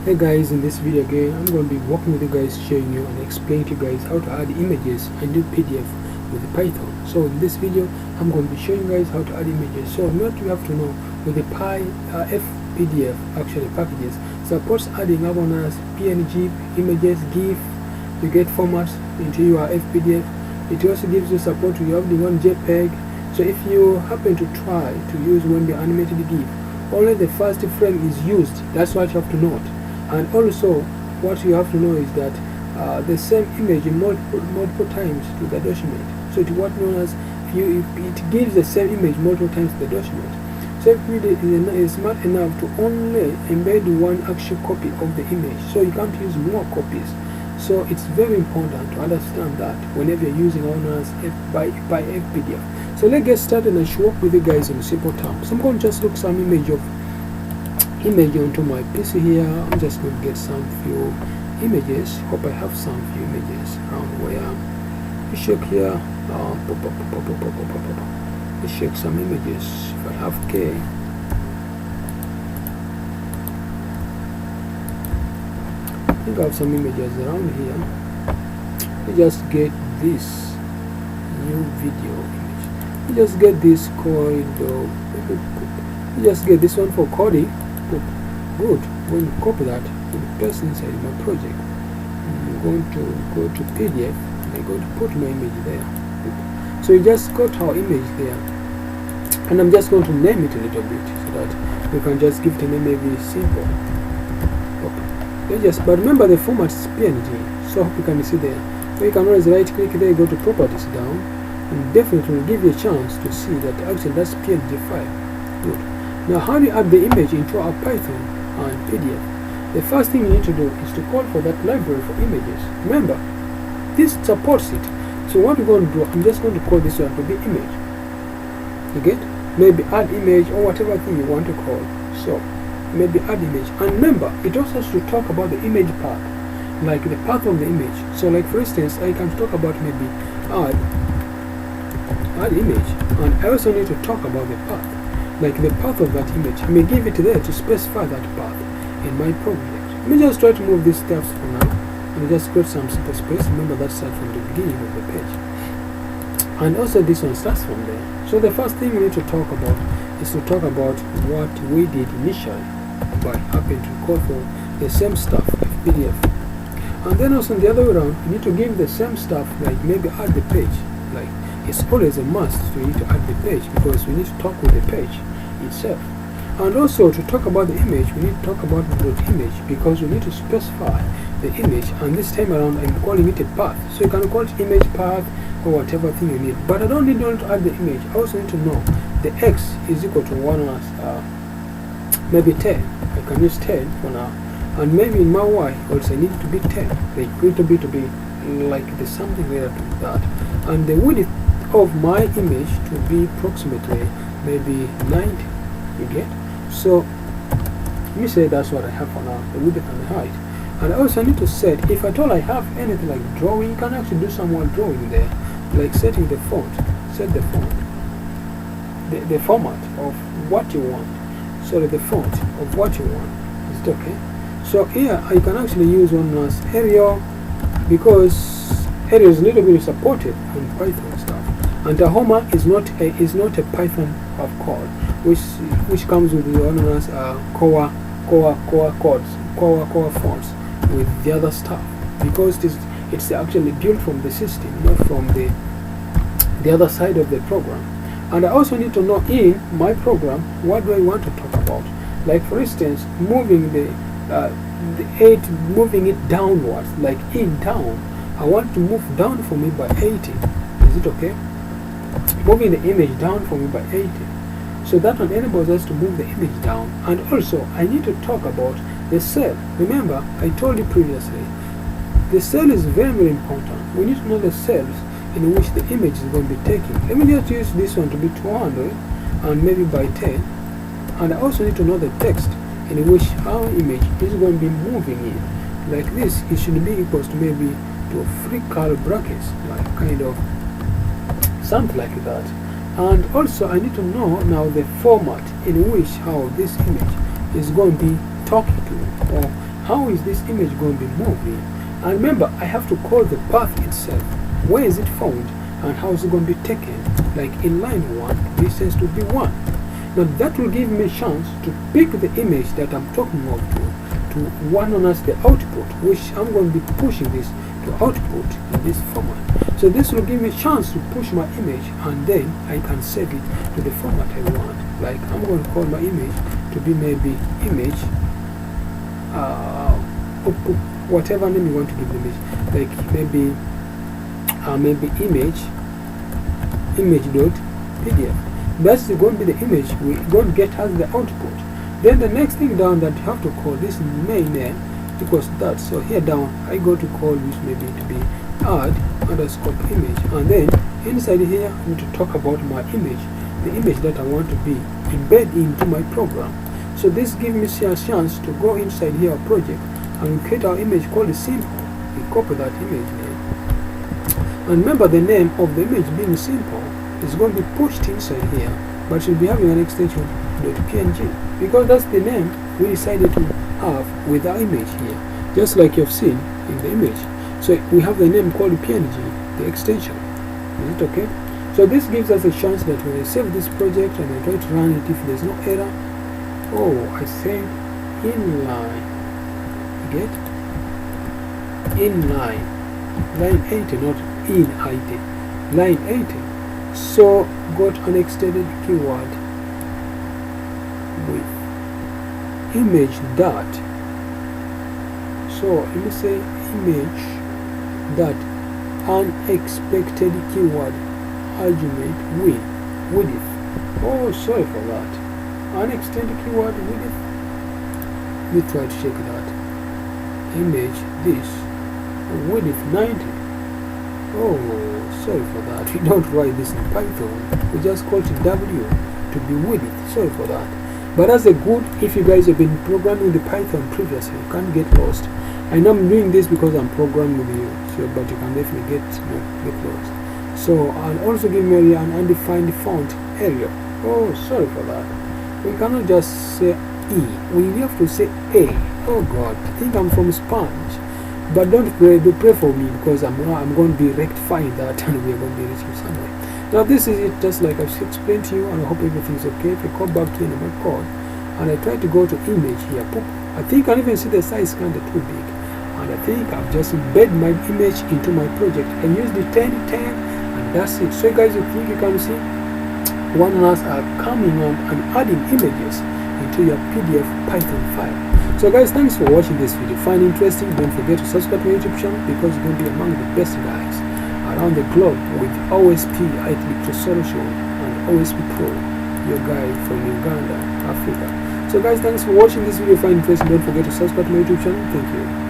Hey guys, in this video again, I'm going to be working with you guys, showing you and explaining to you guys how to add images and do PDF with Python. So in this video, I'm going to be showing you guys how to add images. So what you have to know with the FPDF actually packages supports adding as PNG images, GIF, you get formats into your FPDF. It also gives you support to have the one JPEG. So if you happen to try to use one the animated GIF, only the first frame is used. That's what you have to note. And also what you have to know is that the same image in multiple times to the document. So it's what known as it gives the same image multiple times to the document. So FPDF is smart enough to only embed one actual copy of the image, so you can't use more copies. So it's very important to understand that whenever you're using as by FPDF. So let's get started and show up with you guys in simple terms. So I'm going to just look some image onto my PC here. I'm just going to get some few images. Hope I have some few images around where you check here. Let's check some images. If I have K, I think I have some images around here. Let's just get this new video image. Let's just get this called. Just get this one for Cody. Good. When you copy that, you paste inside my project. I'm going to go to PDF and I'm going to put my image there. So you just got our image there, and I'm just going to name it a little bit so that we can just give it a name maybe simple. But remember the format is PNG, so I hope you can see there. So you can always right click there, go to properties down, and definitely will give you a chance to see that actually that's PNG file. Good. Now how do you add the image into our Python and PDF? The first thing you need to do is to call for that library for images. Remember, this supports it. So what we're going to do, I'm just going to call this one to be image. You get? Maybe add image or whatever thing you want to call. So maybe add image. And remember, it also should talk about the image path, like the path of the image. So like for instance, I can talk about maybe add image, and I also need to talk about the path, like the path of that image. I may give it there to specify that path in my project. Let me just try to move these steps for now, and just create some simple space. Remember that start from the beginning of the page, and also this one starts from there. So the first thing we need to talk about is to talk about what we did initially by happening to call for the same stuff, PDF. And then also on the other way around, you need to give the same stuff, like maybe add the page. Like it's always a must to need to add the page, because we need to talk with the page itself. And also to talk about the image, we need to talk about the image, because we need to specify the image, and this time around I'm calling it a path. So you can call it image path or whatever thing you need, but I don't need only to add the image. I also need to know the x is equal to 1 as maybe 10. I can use 10 for now, and maybe in my y also I need it to be 10, like to be like the something there to that, and the width of my image to be approximately maybe 90. You get? So let me say that's what I have for now, the width and the height. And I also need to set, if at all I have anything like drawing, you can actually do some more drawing there, like setting the font. Set the font, the format of what you want. Sorry, the font of what you want. Is it okay? So here I can actually use one as Arial, because Arial is a little bit supported on Python stuff, and Tahoma is not a Python of code, which comes with the one as core fonts with the other stuff, because it's actually built from the system, not from the other side of the program. And I also need to know in my program what do I want to talk about. Like for instance, moving moving it downwards, like down. I want to move down for me by 80. Is it okay? Moving the image down for me by 80. So that one enables us to move the image down. And also I need to talk about the cell. Remember, I told you previously, the cell is very, very important. We need to know the cells in which the image is going to be taken. Let me just use this one to be 200 and maybe by 10. And I also need to know the text in which our image is going to be moving in. Like this, it should be equals to maybe to 3 curly brackets, like kind of something like that. And also I need to know now the format in which how this image is going to be talking to, or how is this image going to be moved in? And remember, I have to call the path itself. Where is it found and how is it going to be taken? Like in line 1, distance to be 1. Now that will give me a chance to pick the image that I'm talking of to one on as the output, which I'm going to be pushing this to output in this format. So this will give me a chance to push my image, and then I can save it to the format I want. Like I'm going to call my image to be maybe image, whatever name you want to give the image, like maybe image.pdf. That's going to be the image we're going to get as the output. Then the next thing down that you have to call this main name equals that. So here down I go to call this maybe to be add underscore image, and then inside here I need to talk about my image, the image that I want to be embed into my program. So this gives me a chance to go inside here our project and create our image called simple. We copy that image name, and remember the name of the image being simple is going to be pushed inside here, but should be having an extension .png, because that's the name we decided to have with our image here, just like you've seen in the image. So we have the name called png, the extension. Is it okay? So this gives us a chance that when I save this project and I try to run it, if there's no error, I said inline, get inline, line 80, not in 80, line 80. So got an extended keyword with image dot. So let me say image dot unexpected keyword argument width. Oh, sorry for that. Unextended keyword width. Let me try to check that. Image this width 90. Oh, sorry for that. We don't write this in Python. We just call it W to be width. Sorry for that. But that's a good, if you guys have been programming the Python previously, you can't get lost. I know I'm doing this because I'm programming with you, so but you can definitely get lost. So, and also give me an undefined font area. Oh, sorry for that. We cannot just say E. We have to say A. Oh God, I think I'm from Sponge. But don't pray, do pray for me, because I'm going to be rectifying that and we are going to be reaching somewhere. Now this is it, just like I've explained to you, and I hope everything's okay. If I come back to in my code and I try to go to image here, I think I can even see the size kind of too big, and I think I've just embedded my image into my project. I use the 1010 and that's it. So guys, you think you can see one of us are coming on and adding images into your PDF Python file. So guys, thanks for watching this video. Find it interesting, don't forget to subscribe to my YouTube channel, because you're going to be among the best guys around the globe with OSP IT Solution and OSP Pro, your guy from Uganda, Africa. So guys, thanks for watching this video. Find it interesting, don't forget to subscribe to my YouTube channel. Thank you.